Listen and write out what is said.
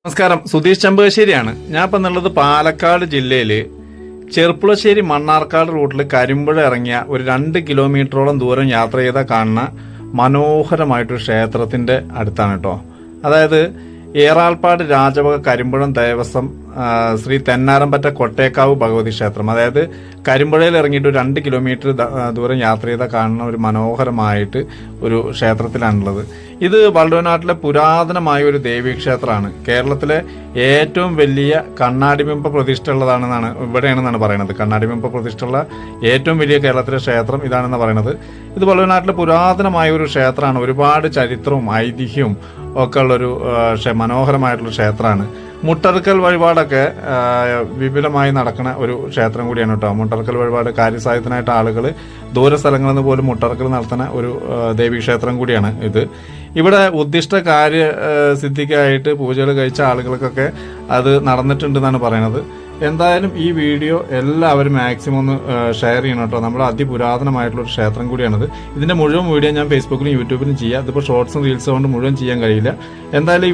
നമസ്കാരം, സുധീഷ് ചെമ്പകശ്ശേരിയാണ്. ഞാൻ ഇപ്പം എന്നുള്ളത് പാലക്കാട് ജില്ലയിൽ ചെർപ്പുളശ്ശേരി മണ്ണാർക്കാട് റൂട്ടിൽ കരിമ്പുഴ ഇറങ്ങിയ ഒരു 2 കിലോമീറ്ററോളം ദൂരം യാത്ര ചെയ്താൽ കാണുന്ന മനോഹരമായിട്ടൊരു ക്ഷേത്രത്തിന്റെ അടുത്താണ് കേട്ടോ. അതായത് ഏറാൾപ്പാട് രാജവക കരിമ്പുഴം ദേവസ്വം ശ്രീ തെന്നാരമ്പറ്റ കൊട്ടേക്കാവ് ഭഗവതി ക്ഷേത്രം. അതായത് കരിമ്പുഴയിൽ ഇറങ്ങിയിട്ട് 2 കിലോമീറ്റർ ദൂരം യാത്ര ചെയ്താൽ കാണുന്ന ഒരു മനോഹരമായിട്ട് ഒരു ക്ഷേത്രത്തിലാണുള്ളത്. ഇത് വള്ളുവനാട്ടിലെ പുരാതനമായ ഒരു ദേവീക്ഷേത്രമാണ്. കേരളത്തിലെ ഏറ്റവും വലിയ കണ്ണാടിബിംബ പ്രതിഷ്ഠ ഉള്ളതാണെന്നാണ് ഇവിടെയാണെന്നാണ് പറയുന്നത്. കണ്ണാടിബിംബ പ്രതിഷ്ഠയുള്ള ഏറ്റവും വലിയ കേരളത്തിലെ ക്ഷേത്രം ഇതാണെന്ന് പറയുന്നത്. ഇത് വള്ളുവനാട്ടിലെ പുരാതനമായ ഒരു ക്ഷേത്രമാണ്. ഒരുപാട് ചരിത്രവും ഐതിഹ്യവും ഒക്കെ ഉള്ളൊരു മനോഹരമായിട്ടുള്ള ക്ഷേത്രമാണ്. മുട്ടർക്കൽ വഴിപാടൊക്കെ വിപുലമായി നടക്കുന്ന ഒരു ക്ഷേത്രം കൂടിയാണ് കേട്ടോ. മുട്ടർക്കൽ വഴിപാട് കാര്യസാധ്യത്തിനായിട്ട് ആളുകൾ ദൂരസ്ഥലങ്ങളിൽ നിന്ന് പോലും മുട്ടർക്കൽ നടത്തുന്ന ഒരു ദേവീക്ഷേത്രം കൂടിയാണ് ഇത്. ഇവിടെ ഉദ്ദിഷ്ട കാര്യ സിദ്ധിക്കായിട്ട് പൂജകൾ കഴിച്ച ആളുകൾക്കൊക്കെ അത് നടന്നിട്ടുണ്ടെന്നാണ് പറയുന്നത്. എന്തായാലും ഈ വീഡിയോ എല്ലാവരും മാക്സിമം ഒന്ന് ഷെയർ ചെയ്യണം കേട്ടോ. നമ്മൾ അതിപുരാതനമായിട്ടുള്ള ഒരു ക്ഷേത്രം കൂടിയാണിത്. ഇതിന്റെ മുഴുവൻ വീഡിയോ ഞാൻ ഫേസ്ബുക്കിലും യൂട്യൂബിലും ചെയ്യാം. ഇതിപ്പോൾ ഷോർട്സും റീൽസും കൊണ്ട് മുഴുവൻ ചെയ്യാൻ കഴിയില്ല. എന്തായാലും